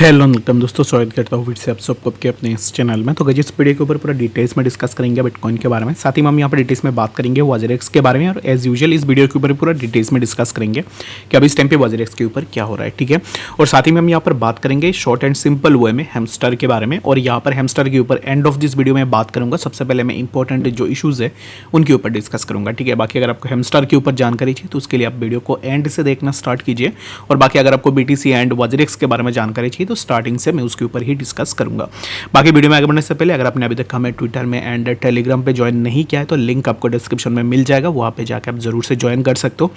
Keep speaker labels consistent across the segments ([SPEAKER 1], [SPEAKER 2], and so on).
[SPEAKER 1] Hello welcome दोस्तों, स्वागत करता हूँ फिर से आप सबको आपके अपने इस चैनल में। तो गाइस इस वीडियो के ऊपर पूरा डिटेल्स में डिस्कस करेंगे बिटकॉइन के बारे में। साथ ही हम यहाँ पर डिटेल्स में बात करेंगे वाजरेक्स के बारे में, और एज यूजुअल इस वीडियो के ऊपर पूरा डिटेल्स में डिस्कस करेंगे कि अभी इस टाइम पे वाजरेक्स के ऊपर क्या हो रहा है, ठीक है। और साथ ही में हम यहाँ पर बात करेंगे शॉर्ट एंड सिंपल वे में हैमस्टर के बारे में, और यहाँ पर हैमस्टर के ऊपर एंड ऑफ दिस वीडियो में बात करूँगा। सबसे पहले मैं इंपॉर्टेंट जो इशूज़ है उनके ऊपर डिस्कस करूँगा, ठीक है। बाकी अगर आपको हैमस्टर के ऊपर जानकारी चाहिए तो उसके लिए आप वीडियो को एंड से देखना स्टार्ट कीजिए, और बाकी अगर आपको BTC एंड वाजरेक्स के बारे में जानकारी चाहिए तो स्टार्टिंग से मैं उसके ऊपर ही डिस्कस करूंगा। बाकी वीडियो में आगे बढ़ने से पहले अगर आपने अभी तक हमें ट्विटर में एंड टेलीग्राम पे ज्वाइन नहीं किया है तो लिंक आपको डिस्क्रिप्शन में मिल जाएगा, वहाँ पे जाकर आप जरूर से ज्वाइन कर सकते हो।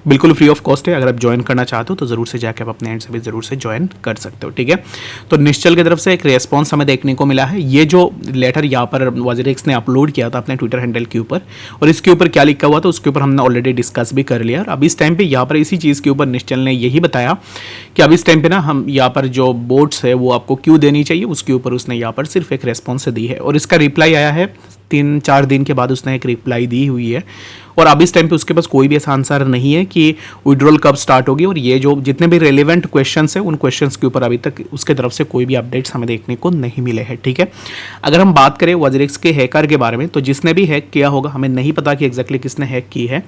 [SPEAKER 1] बिल्कुल फ्री ऑफ कॉस्ट है। अगर आप ज्वाइन करना चाहते हो तो जरूर से जाकर आप अपने एंड से भी जरूर से ज्वाइन कर सकते हो, ठीक है। तो निश्चल की तरफ से एक रेस्पॉन्स हमें देखने को मिला है। ये जो लेटर यहाँ पर वाजरेक्स ने अपलोड किया था अपने ट्विटर हैंडल के ऊपर, और इसके ऊपर क्या लिखा हुआ था उसके ऊपर हमने ऑलरेडी डिस्कस भी कर लिया। और अब इस टाइम पे यहाँ पर इसी चीज़ के ऊपर निश्चल ने यही बताया कि अब इस टाइम पे ना हम यहाँ पर जो बोट्स है वो आपको क्यों देनी चाहिए, उसके ऊपर उसने यहाँ पर सिर्फ एक रेस्पॉन्स दी है। और इसका रिप्लाई आया है 3-4 दिन के बाद उसने एक रिप्लाई दी हुई है। और अब इस टाइम पे उसके पास कोई भी ऐसा आंसर नहीं है कि विड्रॉल कब स्टार्ट होगी, और ये जो जितने भी रेलिवेंट क्वेश्चंस हैं उन क्वेश्चंस के ऊपर अभी तक उसके तरफ से कोई भी अपडेट्स हमें देखने को नहीं मिले हैं, ठीक है। अगर हम बात करें वाजरेक्स के हैकर के बारे में तो जिसने भी हैक किया होगा, हमें नहीं पता कि एग्जैक्टली किसने हैक की है।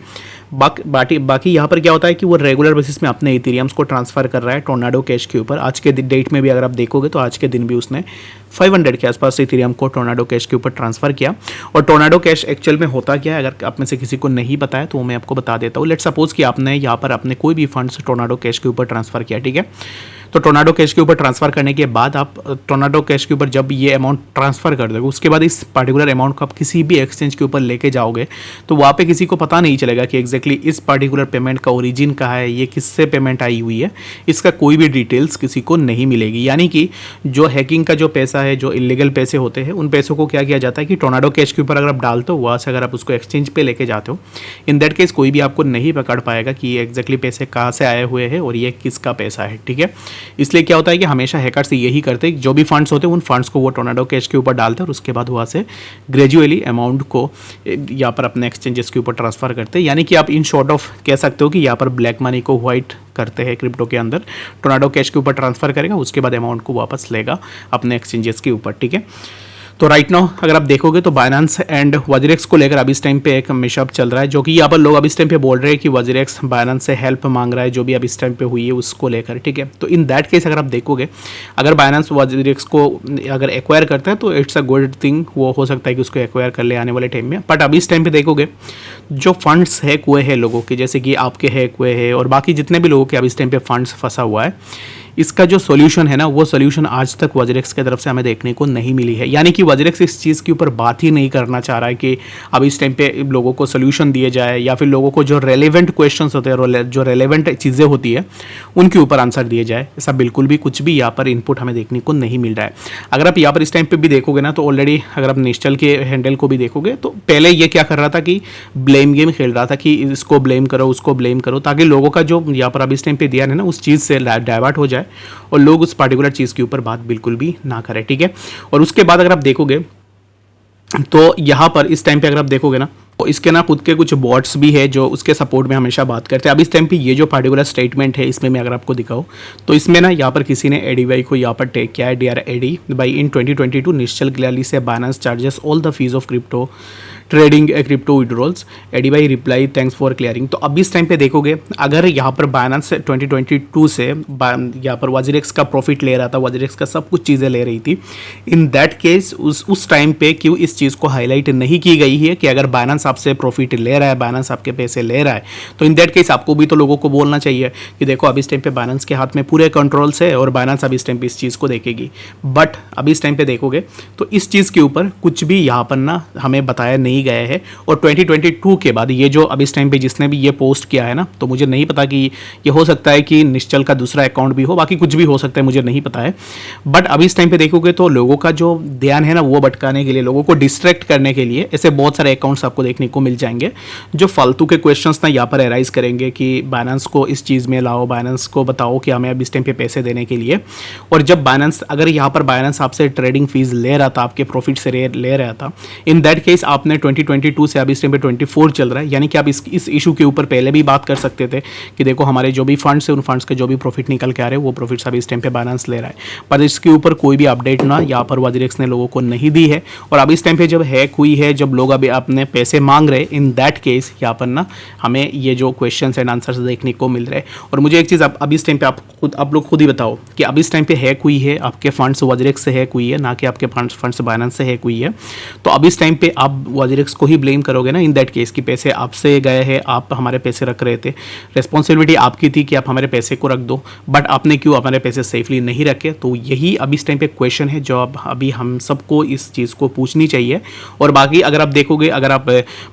[SPEAKER 1] बाकी यहाँ पर क्या होता है कि वो रेगुलर बेसिस में अपने इथेरियम्स को ट्रांसफर कर रहा है टोर्नाडो कैश के ऊपर। आज के डेट में भी अगर आप देखोगे तो आज के दिन भी उसने 500 के आसपास इथेरियम को टोर्नाडो कैश के ऊपर ट्रांसफर किया। और टोर्नाडो कैश एक्चुअल में होता क्या है, अगर आप में से किसी को नहीं पता है तो मैं आपको बता देता हूँ। लेट्स सपोज कि आपने यहाँ पर अपने कोई भी फंड्स टोर्नाडो कैश के ऊपर ट्रांसफर किया, ठीक है। तो टोर्नाडो कैश के ऊपर ट्रांसफर करने के बाद आप टोर्नाडो कैश के ऊपर जब ये अमाउंट ट्रांसफर कर दोगे, उसके बाद इस पर्टिकुलर अमाउंट को आप किसी भी एक्सचेंज के ऊपर लेके जाओगे तो वहाँ पे किसी को पता नहीं चलेगा कि एग्जैक्टली इस पर्टिकुलर पेमेंट का ओरिजिन कहाँ है, ये किससे पेमेंट आई हुई है, इसका कोई भी डिटेल्स किसी को नहीं मिलेगी। यानी कि जो हैकिंग का जो पैसा है, जो इलीगल पैसे होते हैं, उन पैसों को क्या किया जाता है कि टोर्नाडो कैश के ऊपर अगर आप डालते हो, वहाँ से अगर आप उसको एक्सचेंज पे लेके जाते हो, इन दैट केस कोई भी आपको नहीं पकड़ पाएगा कि ये एग्जैक्टली पैसे कहाँ से आए हुए हैं और ये किसका पैसा है, ठीक है। इसलिए क्या होता है कि हमेशा हैकर्स यही करते हैं, जो भी फंड्स होते हैं उन फंड्स को वो टोर्नाडो कैश के ऊपर डालते हैं और उसके बाद वहाँ से ग्रेजुअली अमाउंट को यहाँ पर अपने एक्सचेंजेस के ऊपर ट्रांसफर करते हैं। यानी कि आप इन शॉर्ट ऑफ कह सकते हो कि यहाँ पर ब्लैक मनी को व्हाइट करते हैं क्रिप्टो के अंदर। टोर्नाडो कैश के ऊपर ट्रांसफर करेगा, उसके बाद अमाउंट को वापस लेगा अपने एक्सचेंजेस के ऊपर, ठीक है। तो राइट नाउ अगर आप देखोगे तो बाइनेंस एंड वाजरेक्स को लेकर अभी इस टाइम पे एक मिशअप चल रहा है, जो कि यहाँ पर लोग अभी इस टाइम पे बोल रहे हैं कि वाजरेक्स बाइनेंस से हेल्प मांग रहा है, जो भी अभी इस टाइम पे हुई है उसको लेकर, ठीक है। तो इन दैट केस अगर आप देखोगे, अगर बाइनेंस वाजरेक्स को अगर एक्वायर करता है तो इट्स अ गुड थिंग, वो हो सकता है कि उसको एक्वायर कर ले आने वाले टाइम में। बट अभी इस टाइम पे देखोगे जो फंड्स हैक हुए हैं लोगों के, जैसे कि आपके हैक हुए हैं और बाकी जितने भी लोगों के अभी इस टाइम पे फंड्स फंसा हुआ है, इसका जो सॉल्यूशन है ना, वो सॉल्यूशन आज तक वाजरेक्स की तरफ से हमें देखने को नहीं मिली है। यानी कि वाजरेक्स इस चीज़ के ऊपर बात ही नहीं करना चाह रहा है कि अब इस टाइम पे लोगों को सॉल्यूशन दिए जाए, या फिर लोगों को जो रेलेवेंट क्वेश्चंस होते हैं, जो रेलेवेंट चीज़ें होती है उनके ऊपर आंसर दिए जाए। ऐसा बिल्कुल भी कुछ भी यहाँ पर इनपुट हमें देखने को नहीं मिल रहा है। अगर आप यहाँ पर इस टाइम पर भी देखोगे ना, तो ऑलरेडी अगर आप निश्चल के हैंडल को भी देखोगे तो पहले ये क्या कर रहा था कि ब्लेम गेम खेल रहा था कि इसको ब्लेम करो, उसको ब्लेम करो, ताकि लोगों का जो यहाँ पर अब इस टाइम पे ध्यान है ना उस चीज़ से डाइवर्ट हो जाए और लोग उस पर्टिकुलर चीज़ के ऊपर बात बिल्कुल भी ना करें, ठीक है। और उसके बाद अगर आप देखोगे तो यहाँ पर इस टाइम पे अगर आप देखोगे ना, तो इसके ना खुद के कुछ बॉट्स भी है जो उसके सपोर्ट में हमेशा बात करते हैं। अब इस टाइम पे ये जो पर्टिकुलर स्टेटमेंट है, इसमें मैं अगर आपको दिखाऊँ तो इसमें ना यहाँ पर किसी ने एडीवाई को यहाँ पर टेक किया है, dear Eddie by in 2022 Nishchal clearly से Binance charges all the fees of crypto trading crypto withdrawals, एडीवाई रिप्लाई थैंक्स फॉर क्लियरिंग। तो अब इस टाइम पे देखोगे, अगर यहाँ पर बाइनेंस 2022 से यहाँ पर वाजरेक्स का प्रॉफिट ले रहा था, वाजरेक्स का सब कुछ चीज़ें ले रही थी, इन दैट केस उस टाइम पे क्यों इस चीज़ को हाईलाइट नहीं की गई है कि अगर बाइनेंस आपसे प्रॉफिट ले रहा है, बाइनेंस आपके पैसे ले रहा है, तो इन दैट केस आपको भी तो लोगों को बोलना चाहिए कि देखो अब इस टाइम पे बाइनेंस के हाथ में पूरे कंट्रोल्स है और बाइनेंस अब इस टाइम पे इस चीज़ को देखेगी। बट अभी इस टाइम पे देखोगे तो इस चीज़ के ऊपर कुछ भी यहाँ पर ना हमें बताया नहीं गया है। और 2022 के बाद ये जो अब इस टाइम पे जिसने भी ये पोस्ट किया है ना, तो मुझे नहीं पता कि ये हो सकता है कि निश्चल का दूसरा अकाउंट भी हो, बाकी कुछ भी हो सकता है, मुझे नहीं पता है। बट अभी इस टाइम पे देखोगे तो लोगों का जो ध्यान है ना वो भटकाने के लिए, लोगों को डिस्ट्रैक्ट करने के लिए ऐसे बहुत सारे अकाउंट्स आपको देखने को मिल जाएंगे जो फालतू के क्वेश्चंस ना यहाँ पर अराइज करेंगे कि बाइनेंस को इस चीज़ में लाओ, बाइनेंस को बताओ कि हमें अब इस टाइम पे पैसे देने के लिए। और जब बाइनेंस, अगर यहाँ पर बाइनेंस आपसे ट्रेडिंग फीस ले रहा था, आपके प्रॉफिट से ले रहा था, इन दैट केस आपने 2022 से अभी इस टाइम पे 24 चल रहा है, यानी कि आप इस इशू के ऊपर पहले भी बात कर सकते थे कि देखो हमारे जो भी फंड्स है उन फंड्स के जो भी प्रॉफिट निकल के आ रहे हैं वो प्रॉफिट्स अभी इस टाइम पे बाइनेंस ले रहा है, पर इसके ऊपर कोई भी अपडेट ना यहाँ पर वजीरेक्स ने लोगों को नहीं दी है। और अभी इस टाइम पे जब हैक हुई है, जब लोग अभी अपने पैसे मांग रहे, इन दैट केस यहाँ पर ना हमें ये जो क्वेश्चन एंड आंसर्स देखने को मिल रहे हैं। और मुझे एक चीज़ अभी इस टाइम पे आप लोग खुद ही बताओ कि अभी इस टाइम पे हैक हुई है, आपके फंड्स वजीरेक्स से हैक हुई है, ना कि आपके फंड्स बाइनेंस से हैक हुई है। तो अब इस टाइम पे आप वजीरेक्स को ही ब्लेम करोगे ना इन दैट केस कि पैसे आपसे गए हैं, आप हमारे पैसे रख रहे थे, रिस्पॉन्सिबिलिटी आपकी थी कि आप हमारे पैसे को रख दो, बट आपने क्यों हमारे पैसे सेफली नहीं रखे। तो यही अभी इस टाइम पे क्वेश्चन है जो अब अभी हम सबको इस चीज़ को पूछनी चाहिए। और बाकी अगर आप देखोगे, अगर आप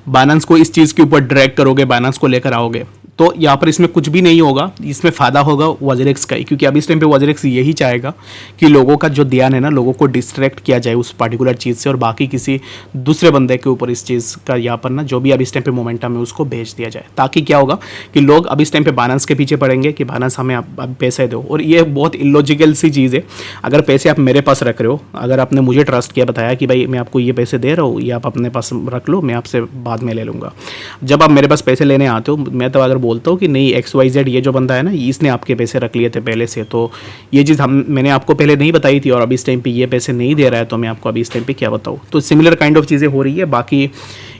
[SPEAKER 1] बाइनेंस को इस चीज़ के ऊपर ड्रैग करोगे, बाइनेंस को लेकर आओगे, तो यहाँ पर इसमें कुछ भी नहीं होगा, इसमें फ़ायदा होगा वजीरेक्स का ही, क्योंकि अभी इस टाइम पे वजीरेक्स यही चाहेगा कि लोगों का जो ध्यान है ना, लोगों को डिस्ट्रैक्ट किया जाए उस पर्टिकुलर चीज़ से और बाकी किसी दूसरे बंदे के ऊपर इस चीज़ का यहाँ पर ना जो भी अभी इस टाइम पे मोमेंटम है उसको भेज दिया जाए, ताकि क्या होगा कि लोग अभी इस टाइम पे बाइनेंस के पीछे पड़ेंगे कि बाइनेंस हमें अब पैसे दो। और ये बहुत इलॉजिकल सी चीज़ है, अगर पैसे आप मेरे पास रख रहे हो, अगर आपने मुझे ट्रस्ट किया, बताया कि भाई मैं आपको ये पैसे दे रहा हूँ, ये आप अपने पास रख लो, मैं आपसे बाद में ले लूँगा। जब आप मेरे पास पैसे लेने आते हो, मैं तो अगर बोलता हूँ कि नहीं XYZ ये जो बंदा है ना, इसने आपके पैसे रख लिए थे पहले से, तो ये चीज़ मैंने आपको पहले नहीं बताई थी और अभी इस टाइम पे ये पैसे नहीं दे रहा है, तो मैं आपको अभी इस टाइम पे क्या बताऊँ। तो सिमिलर काइंड ऑफ चीज़ें हो रही है। बाकी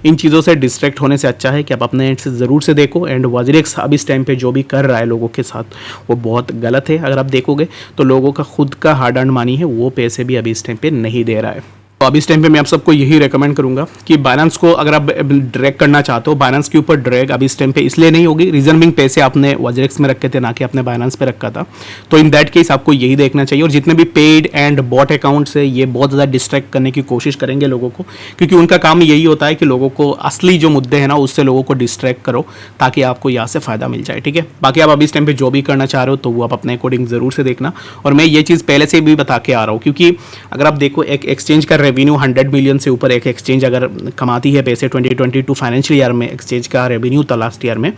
[SPEAKER 1] इन चीज़ों से डिस्ट्रैक्ट होने से अच्छा है कि आप अपने एंड से ज़रूर से देखो। एंड वजीरेक्स अब इस टाइम पे जो भी कर रहा है लोगों के साथ वो बहुत गलत है। अगर आप देखोगे तो लोगों का खुद का हार्ड अर्न मनी है, वो पैसे भी अभी इस टाइम पे नहीं दे रहा है। तो अभी इस टाइम पे मैं आप सबको यही रेकमेंड करूंगा कि बाइनेंस को अगर आप ड्रैग करना चाहते हो, बाइनेंस के ऊपर ड्रैग अभी इस टाइम पे इसलिए नहीं होगी, रीजन बिंग पैसे आपने वजीरेक्स में रखे थे ना कि आपने बाइनेंस पे रखा था। तो इन दैट केस आपको यही देखना चाहिए। और जितने भी पेड एंड बॉट अकाउंट्स है, ये बहुत ज़्यादा डिस्ट्रैक्ट करने की कोशिश करेंगे लोगों को, क्योंकि उनका काम यही होता है कि लोगों को असली जो मुद्दे हैं ना उससे लोगों को डिस्ट्रैक्ट करो, ताकि आपको यहाँ से फ़ायदा मिल जाए। ठीक है, बाकी आप अभी इस टाइम पे जो भी करना चाह रहे हो तो वो आप अपने अकॉर्डिंग ज़रूर से देखना। और मैं ये चीज़ पहले से भी बता के आ रहा हूँ, क्योंकि अगर आप देखो एक एक्सचेंज का रेवेन्यू 100 मिलियन से ऊपर एक एक्सचेंज अगर कमाती है पैसे 2022 फाइनेंशियल ईयर में, एक्सचेंज का रेवेन्यू था लास्ट ईयर में,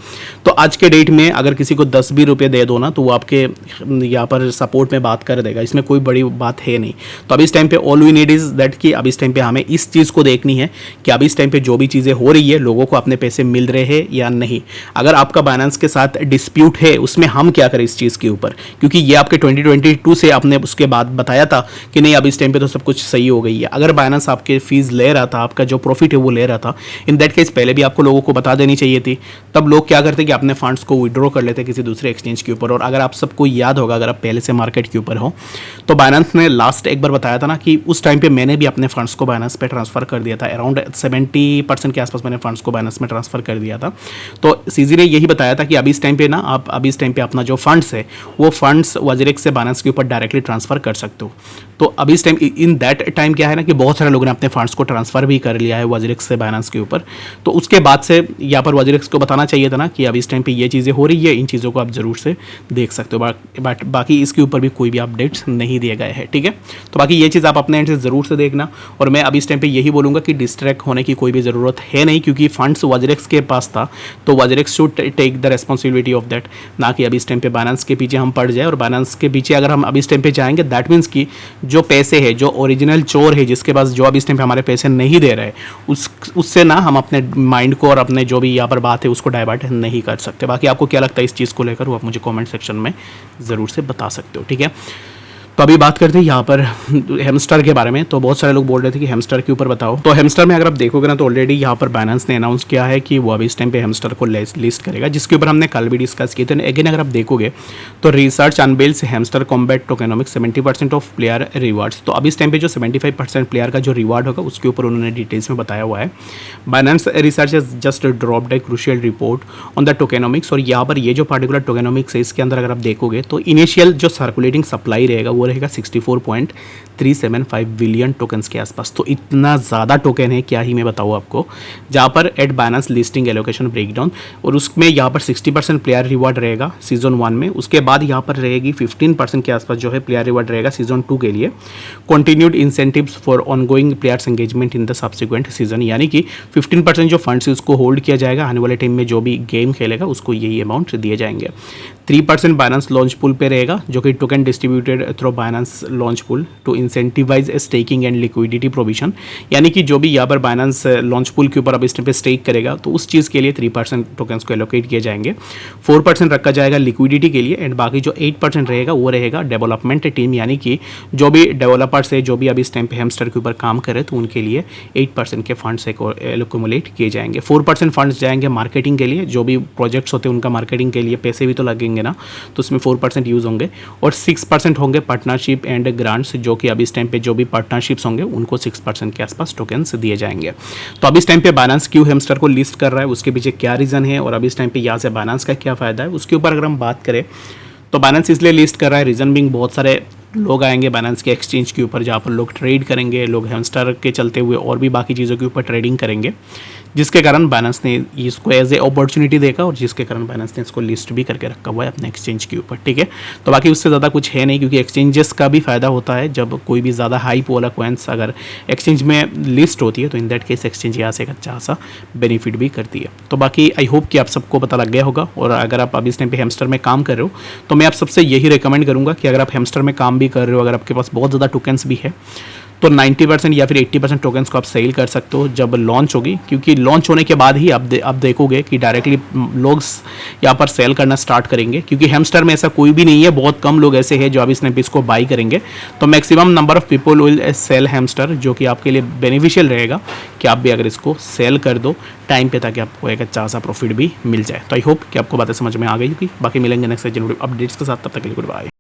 [SPEAKER 1] तो आज के डेट में अगर किसी को 10 भी रुपये दे दो ना, तो वो आपके यहाँ पर सपोर्ट में बात कर देगा, इसमें कोई बड़ी बात है नहीं। तो अभी इस टाइम पे all we need is that कि अभी इस टाइम पे हमें इस चीज़ को देखनी है कि अभी इस टाइम पे जो भी चीज़ें हो रही है लोगों को अपने पैसे मिल रहे हैं या नहीं। अगर आपका बाइनेंस के साथ डिस्प्यूट है, उसमें हम क्या करें इस चीज़ के ऊपर, क्योंकि ये आपके 2022 से आपने उसके बाद बताया था कि नहीं अभी इस टाइम पे तो सब कुछ सही हो गई है। अगर बाइनेंस आपके फीस ले रहा था, आपका जो प्रॉफिट है वो ले रहा था, इन दैट केस पहले भी आपको लोगों को बता देनी चाहिए थी। तब लोग क्या करते कि अपने फंड्स को विड्रॉ कर लेते किसी दूसरे एक्सचेंज के ऊपर। और अगर आप सबको याद होगा, अगर आप पहले से मार्केट के ऊपर हो, तो बाइनेंस ने लास्ट एक बार बताया था ना कि उस टाइम पे मैंने भी अपने फंड्स को बाइनेंस पे ट्रांसफर कर दिया था, अराउंड 70% के आसपास मैंने फंड्स को बाइनेंस में ट्रांसफर कर दिया था। तो सीजी ने यही बताया था कि अभी इस टाइम पे ना आप अभी इस टाइम पे अपना जो फंड्स है वो फंड्स वजीरेक्स से बाइनेंस के ऊपर डायरेक्टली ट्रांसफर कर सकते हो। तो अभी इस टाइम इन दैट टाइम क्या है ना कि बहुत सारे लोगों ने अपने फंड्स को ट्रांसफर भी कर लिया है वजीरेक्स से बाइनेंस के ऊपर। तो उसके बाद से यहाँ पर वजीरेक्स को बताना चाहिए था ना कि अभी इस टाइम पे ये चीज़ें हो रही है, इन चीज़ों को आप ज़रूर से देख सकते हो। बट बाकी इसके ऊपर भी कोई भी अपडेट्स नहीं दिए गए हैं। ठीक है, तो बाकी ये चीज़ आप अपने एंड से ज़रूर से देखना। और मैं अभी इस टाइम पे यही बोलूँगा कि डिस्ट्रैक्ट होने की कोई भी ज़रूरत है नहीं, क्योंकि फंड्स वजीरेक्स के पास था, तो WazirX should take the responsibility of that, ना कि अभी इस टाइम पे बाइनेंस के पीछे हम पड़ जाए। और बाइनेंस के पीछे अगर हम अभी इस टाइम पे जाएंगे, दैट मीन्स कि जो पैसे है, जो ओरिजिनल चोर है, जिसके पास जो अभी इस टाइम पे हमारे पैसे नहीं दे रहे, उससे ना हम अपने माइंड को और अपने जो भी यहाँ पर बात है उसको डाइवर्ट नहीं कर सकते। बाकी आपको क्या लगता है इस चीज़ को लेकर, वो आप मुझे कमेंट सेक्शन में ज़रूर से बता सकते हो। ठीक है, तो अभी बात करते हैं यहाँ पर हेमस्टर के बारे में। तो बहुत सारे लोग बोल रहे थे कि हेमस्टर के ऊपर बताओ। तो हेमस्टर में अगर आप देखोगे ना, तो ऑलरेडी यहाँ पर बाइनेंस ने अनाउंस किया है कि वो अभी इस टाइम पे हेमस्टर को लिस्ट करेगा, जिसके ऊपर हमने कल भी डिस्कस किए थे। अगेन अगर आप देखोगे तो research unveils Hamster Kombat tokenomics 70% of player rewards. तो अभी इस टाइम पे जो 75% प्लेयर का जो रिवार्ड होगा उसके ऊपर उन्होंने डिटेल्स में बताया हुआ है। Binance research has just dropped a crucial report on the tokenomics. और यहाँ पर ये जो पार्टिकुलर टोकेनोमिक्स है, इसके अंदर अगर आप देखोगे तो इनिशियल जो सर्कुलेटिंग सप्लाई रहेगा वो रहेगा 64.375 बिलियन टोकन्स के आसपास। तो इतना ज़्यादा टोकन है, क्या ही मैं बताऊँ आपको। जहाँ पर at Binance listing allocation breakdown, और उसमें यहाँ पर 60% प्लेयर रिवार्ड रहेगा सीजन 1 में। उसके बाद यहाँ पर रहेगी 15% के आसपास जो है प्लेयर रिवार्ड रहेगा सीजन 2 के लिए। Continued incentives for ongoing players engagement in the subsequent season, यानी कि 15% जो फंड्स उसको होल्ड किया जाएगा, आने वाले टाइम में जो भी गेम खेलेगा उसको यही अमाउंट दिए जाएंगे। 3% बाइनेंस लॉन्च पूल पे रहेगा, जो कि token distributed through Binance launch pool to incentivize staking and liquidity provision, यानी कि जो भी यहाँ पर बाइनेंस लॉन्च पूल के ऊपर अब इस टाइम पे स्टेक करेगा तो उस चीज़ के लिए 3% टोकन्स को एलोकेट किए जाएंगे, 4% रखा जाएगा लिक्विडिटी के लिए, एंड बाकी जो 8% रहेगा वो रहेगा डेवलपमेंट टीम, यानी कि जो भी डेवलपर्स है जो भी अब इस टाइम पे हैमस्टर के ऊपर काम करे तो उनके लिए 8% के फंड्स एलोकुमुलेट किए जाएंगे। 4% फंड्स जाएंगे मार्केटिंग के लिए, जो भी प्रोजेक्ट्स होते हैं उनका मार्केटिंग के लिए पैसे भी तो लगेंगे ना, तो उसमें 4% यूज़ होंगे, और 6% होंगे पार्टनरशिप एंड ग्रांट्स, जो कि अब इस टाइम पे जो भी पार्टनरशिप्स होंगे उनको 6% के आसपास टोकन्स दिए जाएंगे। तो अब इस टाइम पे बाइनेंस क्यों हैमस्टर को लिस्ट कर रहा है, उसके पीछे क्या रीज़न है, और अब इस टाइम पे यहाँ से बाइनेंस का क्या फ़ायदा है, उसके ऊपर अगर हम बात करें तो बाइनेंस इसलिए लिस्ट कर रहा है, रीज़न बिंग बहुत सारे लोग आएंगे बाइनेंस के एक्सचेंज के ऊपर जहाँ पर लोग ट्रेड करेंगे, लोग हैमस्टर के चलते हुए और भी बाकी चीज़ों के ऊपर ट्रेडिंग करेंगे, जिसके कारण बाइनेंस ने इसको एज ए अपॉर्चुनिटी देखा और जिसके कारण बाइनेंस ने इसको लिस्ट भी करके रखा हुआ है अपने एक्सचेंज के ऊपर। ठीक है, तो बाकी उससे ज़्यादा कुछ है नहीं, क्योंकि एक्सचेंजेस का भी फ़ायदा होता है जब कोई भी ज़्यादा हाइप वाला कॉइन्स अगर एक्सचेंज में लिस्ट होती है तो इन दैट केस एक्सचेंज यहाँ से एक अच्छा सा बेनिफिट भी करती है। तो बाकी आई होप कि आप सबको पता लग गया होगा, और अगर आप अभी इस टाइम पे हैमस्टर में काम कर रहे हो तो मैं आप सबसे यही रिकमेंड करूँगा कि अगर आप हैमस्टर में काम भी कर रहे हो, अगर आपके पास बहुत ज़्यादा टोकन्स भी है तो 90% या फिर 80% टोकन्स को आप सेल कर सकते हो जब लॉन्च होगी, क्योंकि लॉन्च होने के बाद ही आप देखोगे कि डायरेक्टली लोग यहाँ पर सेल करना स्टार्ट करेंगे, क्योंकि हैमस्टर में ऐसा कोई भी नहीं है, बहुत कम लोग ऐसे हैं जो अब इसको बाई करेंगे। तो maximum number of people will sell Hamster, जो कि आपके लिए बेनिफिशियल रहेगा कि आप भी अगर इसको सेल कर दो टाइम पे, ताकि आपको एक अच्छा सा प्रॉफिट भी मिल जाए। तो आई होप कि आपको बातें समझ में आ गई होगी। बाकी मिलेंगे नेक्स्ट अपडेट्स के साथ, तब तक के लिए गुड बाय।